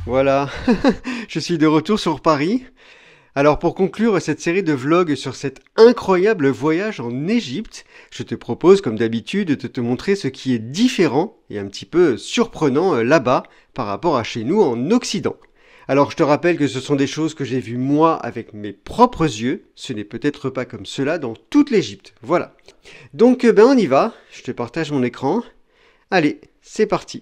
Voilà, je suis de retour sur Paris. Alors pour conclure cette série de vlogs sur cet incroyable voyage en Égypte, je te propose comme d'habitude de te montrer ce qui est différent et un petit peu surprenant là-bas par rapport à chez nous en Occident. Alors je te rappelle que ce sont des choses que j'ai vues moi avec mes propres yeux, ce n'est peut-être pas comme cela dans toute l'Égypte, voilà. Donc on y va, je te partage mon écran. Allez, c'est parti.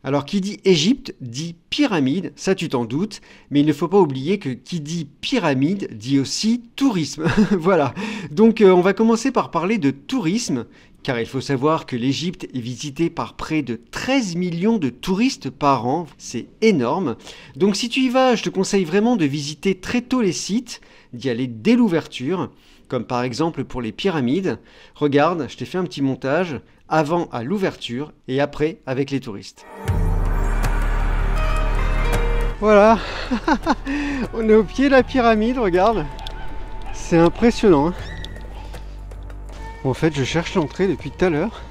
Alors qui dit Égypte dit pyramide, ça tu t'en doutes, mais il ne faut pas oublier que qui dit pyramide dit aussi tourisme. Voilà, donc on va commencer par parler de tourisme, car il faut savoir que l'Égypte est visitée par près de 13 millions de touristes par an, c'est énorme. Donc si tu y vas, je te conseille vraiment de visiter très tôt les sites, d'y aller dès l'ouverture, comme par exemple pour les pyramides. Regarde, je t'ai fait un petit montage, avant à l'ouverture et après avec les touristes. Voilà, on est au pied de la pyramide, regarde. C'est impressionnant. Hein. En fait, je cherche l'entrée depuis tout à l'heure.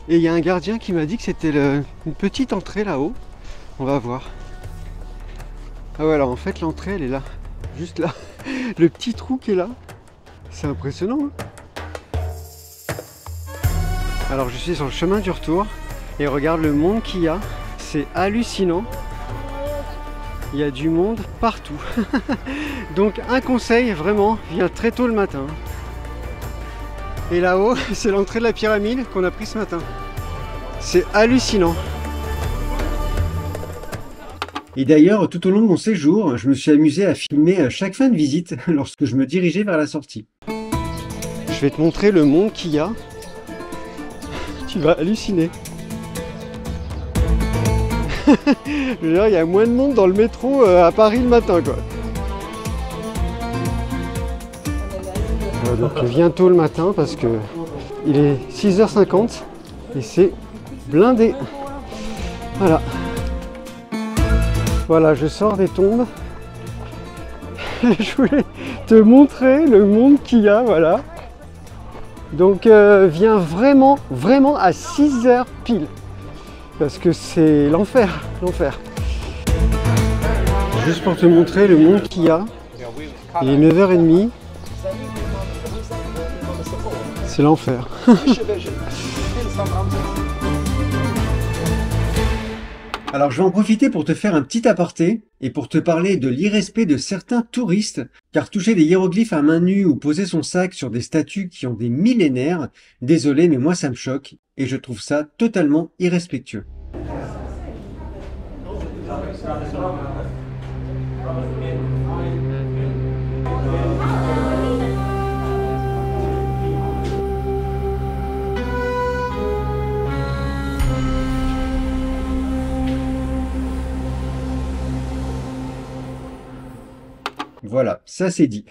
Et il y a un gardien qui m'a dit que c'était une petite entrée là-haut. On va voir. Ah ouais, alors en fait, l'entrée, elle est là. Juste là. Le petit trou qui est là. C'est impressionnant. Hein. Alors je suis sur le chemin du retour et regarde le monde qu'il y a, c'est hallucinant. Il y a du monde partout. Donc un conseil, vraiment, viens très tôt le matin. Et là-haut, c'est l'entrée de la pyramide qu'on a pris ce matin. C'est hallucinant. Et d'ailleurs, tout au long de mon séjour, je me suis amusé à filmer chaque fin de visite lorsque je me dirigeais vers la sortie. Je vais te montrer le monde qu'il y a. Tu vas halluciner. Je veux dire, il y a moins de monde dans le métro à Paris le matin, quoi. Donc viens tôt le matin parce que il est 6h50 et c'est blindé. Voilà. Voilà, je sors des tombes. Je voulais te montrer le monde qu'il y a, voilà. Donc viens vraiment à 6h pile. Parce que c'est l'enfer, l'enfer. Juste pour te montrer le monde qu'il y a. Il est 9h30. C'est l'enfer. Alors je vais en profiter pour te faire un petit aparté et pour te parler de l'irrespect de certains touristes, car toucher des hiéroglyphes à main nue ou poser son sac sur des statues qui ont des millénaires, désolé mais moi ça me choque et je trouve ça totalement irrespectueux. Voilà, ça c'est dit.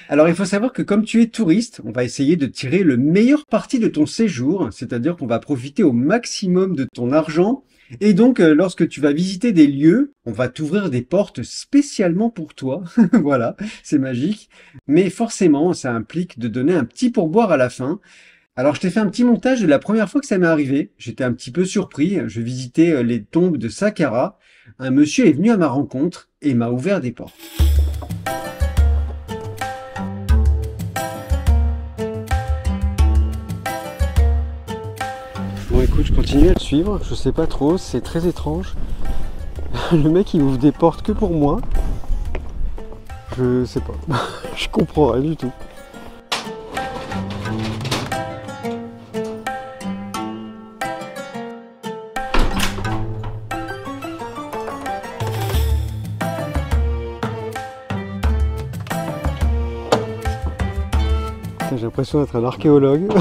Alors il faut savoir que comme tu es touriste, on va essayer de tirer le meilleur parti de ton séjour, c'est-à-dire qu'on va profiter au maximum de ton argent. Et donc lorsque tu vas visiter des lieux, on va t'ouvrir des portes spécialement pour toi. Voilà, c'est magique. Mais forcément, ça implique de donner un petit pourboire à la fin. Alors je t'ai fait un petit montage de la première fois que ça m'est arrivé. J'étais un petit peu surpris. Je visitais les tombes de Saqqara. Un monsieur est venu à ma rencontre et m'a ouvert des portes. Bon écoute, je continue à le suivre, je sais pas trop, c'est très étrange. Le mec il ouvre des portes que pour moi. Je sais pas, je comprends rien du tout. J'ai l'impression d'être un archéologue.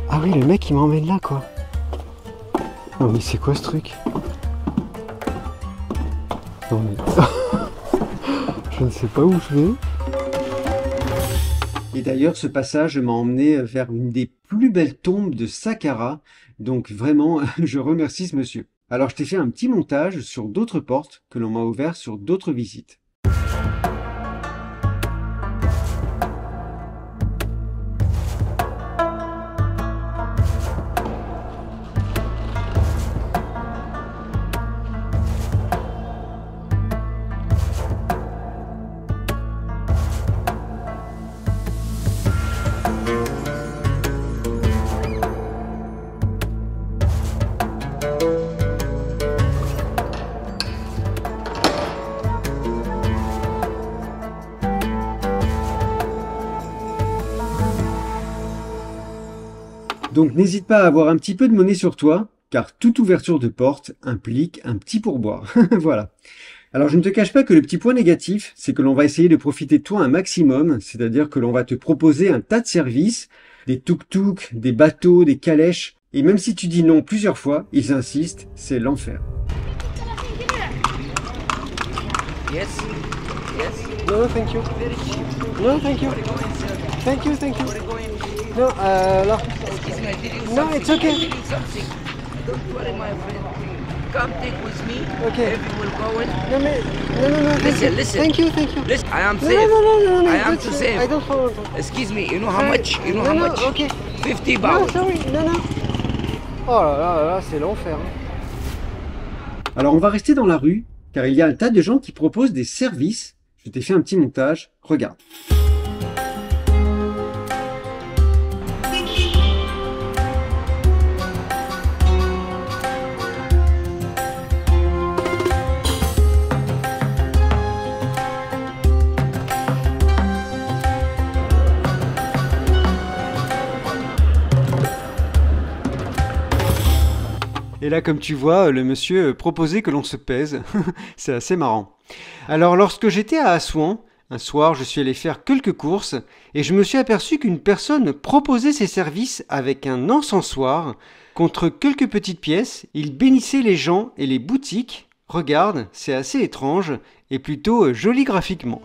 Ah oui, le mec il m'emmène là quoi. Non mais c'est quoi ce truc? Non mais... je ne sais pas où je vais. Et d'ailleurs ce passage m'a emmené vers une des plus belles tombes de Saqqara. Donc vraiment, je remercie ce monsieur. Alors je t'ai fait un petit montage sur d'autres portes que l'on m'a ouvertes sur d'autres visites. Donc n'hésite pas à avoir un petit peu de monnaie sur toi, car toute ouverture de porte implique un petit pourboire. Voilà. Alors je ne te cache pas que le petit point négatif, c'est que l'on va essayer de profiter de toi un maximum, c'est-à-dire que l'on va te proposer un tas de services, des tuk-tuk, des bateaux, des calèches, et même si tu dis non plusieurs fois, ils insistent, c'est l'enfer. Yes. Yes. No, thank you. No, thank you. Thank you, thank you. No, no. Excuse me, I did you No, something. it's okay. I did you something. Don't worry, my friend. Come take with me. Okay. If you will go in. No, no, thank Listen, you. listen. Thank you, thank you. Listen, I am No, safe. no, I am that's- too safe. I don't want. Excuse me, you know how much? You know how No, much? okay. 50 No, pounds. sorry, no. Oh là, c'est l'enfer. Alors on va rester dans la rue, car il y a un tas de gens qui proposent des services. Je t'ai fait un petit montage, regarde. Et là, comme tu vois, le monsieur proposait que l'on se pèse. C'est assez marrant. Alors, lorsque j'étais à Assouan, un soir, je suis allé faire quelques courses et je me suis aperçu qu'une personne proposait ses services avec un encensoir. Contre quelques petites pièces, il bénissait les gens et les boutiques. Regarde, c'est assez étrange et plutôt joli graphiquement.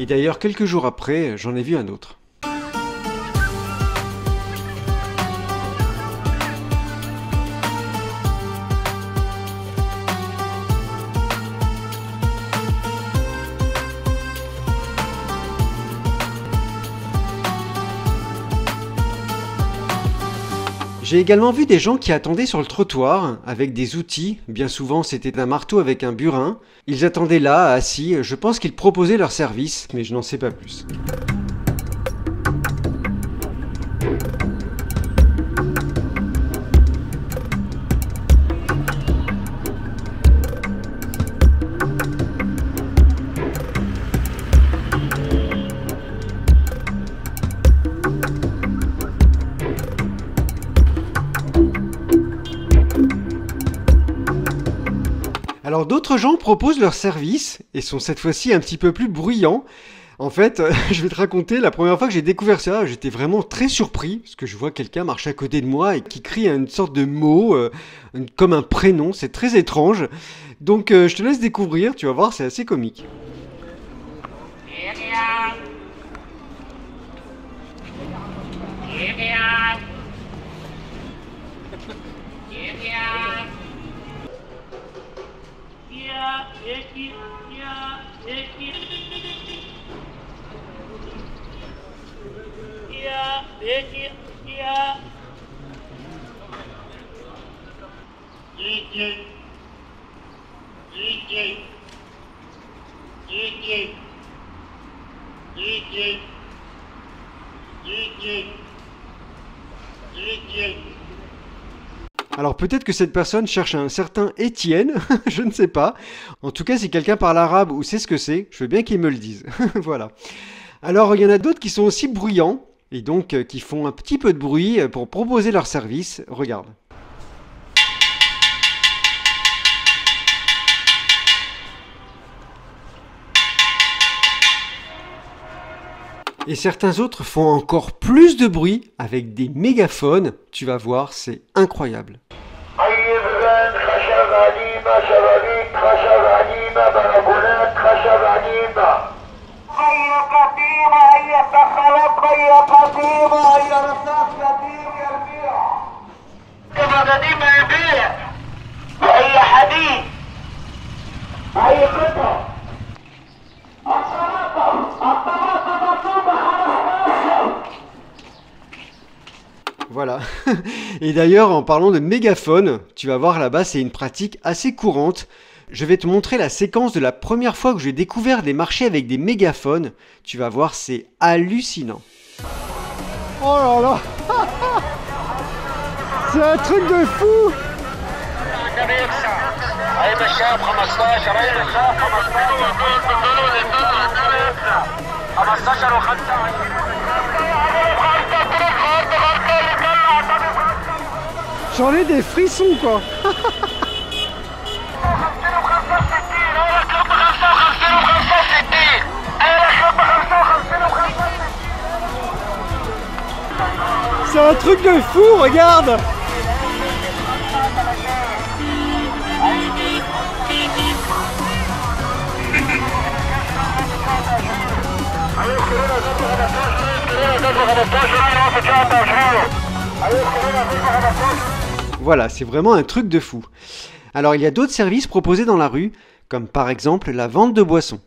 Et d'ailleurs, quelques jours après, j'en ai vu un autre. J'ai également vu des gens qui attendaient sur le trottoir avec des outils, bien souvent c'était un marteau avec un burin. Ils attendaient là, assis, je pense qu'ils proposaient leur service, mais je n'en sais pas plus. Alors d'autres gens proposent leurs services et sont cette fois-ci un petit peu plus bruyants. En fait, je vais te raconter, la première fois que j'ai découvert ça, j'étais vraiment très surpris parce que je vois quelqu'un marcher à côté de moi et qui crie une sorte de mot, comme un prénom, c'est très étrange. Donc je te laisse découvrir, tu vas voir, c'est assez comique. Alors peut-être que cette personne cherche un certain Étienne, je ne sais pas. En tout cas, si quelqu'un parle arabe ou sait ce que c'est, je veux bien qu'il me le dise. Voilà. Alors il y en a d'autres qui sont aussi bruyants, et donc qui font un petit peu de bruit pour proposer leur service. Regarde. Et certains autres font encore plus de bruit avec des mégaphones. Tu vas voir, c'est incroyable. Voilà, Voilà. Et d'ailleurs, en parlant de mégaphone, tu vas voir là-bas, c'est une pratique assez courante. Je vais te montrer la séquence de la première fois que j'ai découvert des marchés avec des mégaphones. Tu vas voir, c'est hallucinant. Oh là là. C'est un truc de fou. J'en ai des frissons quoi. C'est un truc de fou, regarde. Voilà, c'est vraiment un truc de fou. Alors il y a d'autres services proposés dans la rue, comme par exemple la vente de boissons.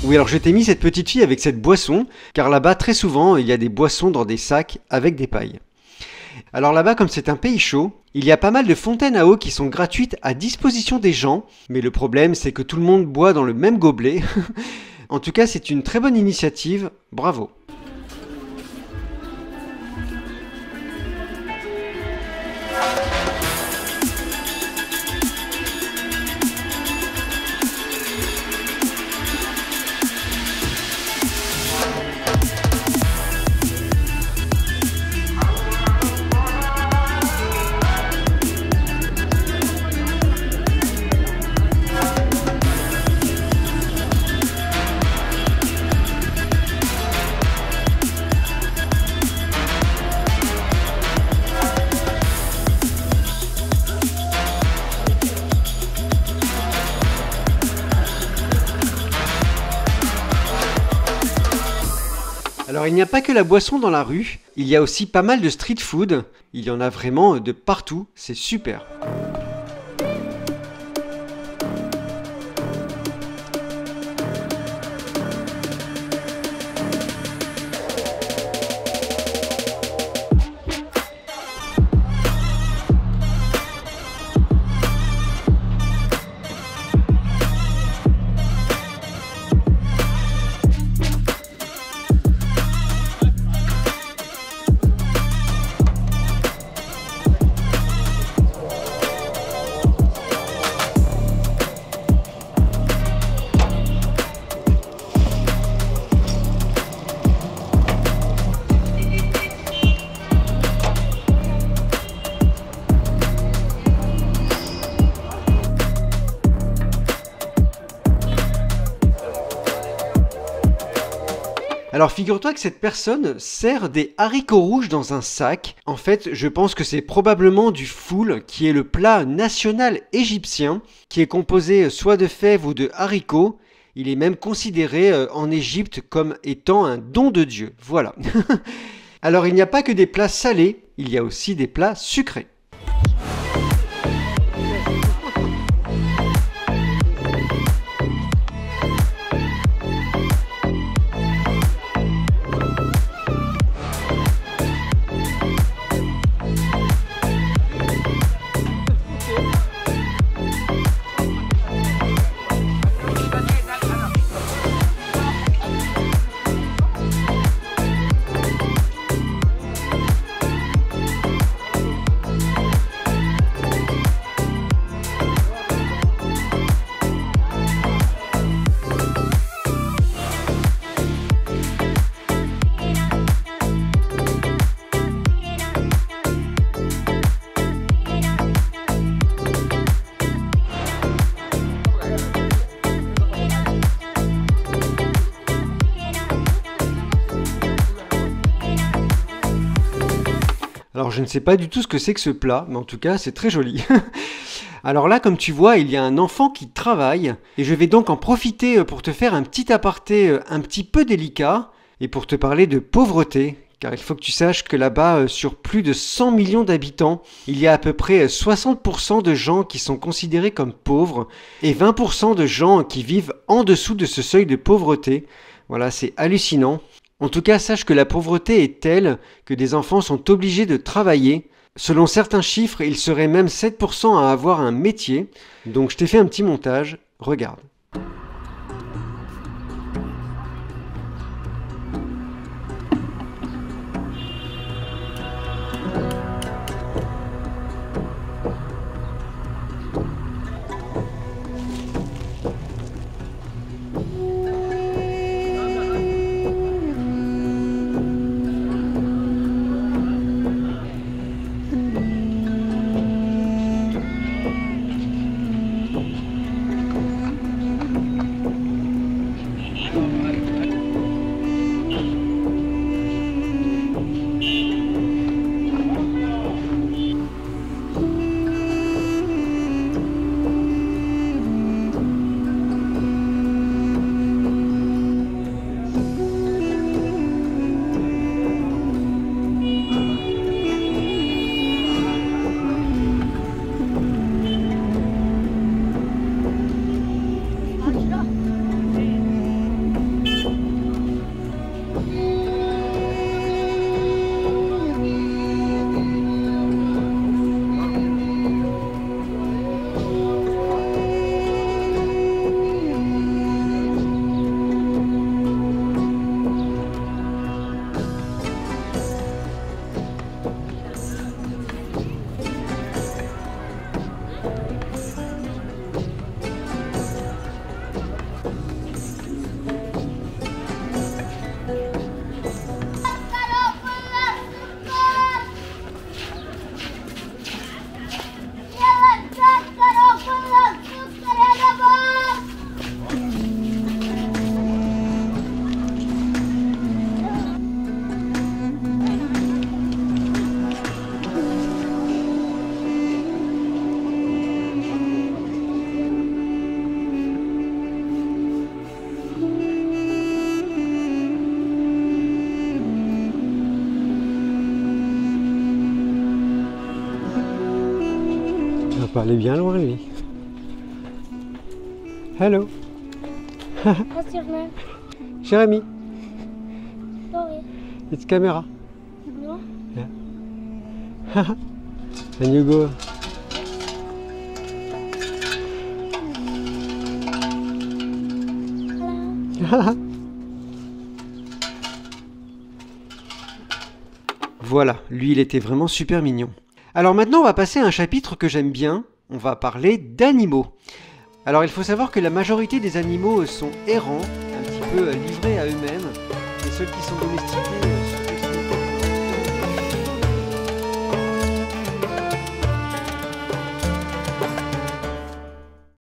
Oui, alors je t'ai mis cette petite fille avec cette boisson, car là-bas, très souvent, il y a des boissons dans des sacs avec des pailles. Alors là-bas, comme c'est un pays chaud, il y a pas mal de fontaines à eau qui sont gratuites à disposition des gens, mais le problème, c'est que tout le monde boit dans le même gobelet. En tout cas, c'est une très bonne initiative, bravo. Alors il n'y a pas que la boisson dans la rue, il y a aussi pas mal de street food, il y en a vraiment de partout, c'est super. Alors figure-toi que cette personne sert des haricots rouges dans un sac. En fait, je pense que c'est probablement du foul, qui est le plat national égyptien, qui est composé soit de fèves ou de haricots. Il est même considéré en Égypte comme étant un don de Dieu. Voilà. Alors il n'y a pas que des plats salés, il y a aussi des plats sucrés. Alors je ne sais pas du tout ce que c'est que ce plat, mais en tout cas c'est très joli. Alors là, comme tu vois, il y a un enfant qui travaille, et je vais donc en profiter pour te faire un petit aparté un petit peu délicat. et pour te parler de pauvreté, car il faut que tu saches que là-bas, sur plus de 100 millions d'habitants, il y a à peu près 60% de gens qui sont considérés comme pauvres et 20% de gens qui vivent en dessous de ce seuil de pauvreté. Voilà, c'est hallucinant. En tout cas, sache que la pauvreté est telle que des enfants sont obligés de travailler. Selon certains chiffres, il serait même 7% à avoir un métier. Donc je t'ai fait un petit montage, regarde. Il va pas aller bien loin, lui. Hello. What's your name? Jeremy, Sorry. it's camera. No? Yeah. And you go. Hello. Voilà, lui il était vraiment super mignon. Alors maintenant on va passer à un chapitre que j'aime bien, on va parler d'animaux. Alors il faut savoir que la majorité des animaux sont errants, un petit peu livrés à eux-mêmes, et ceux qui sont domestiqués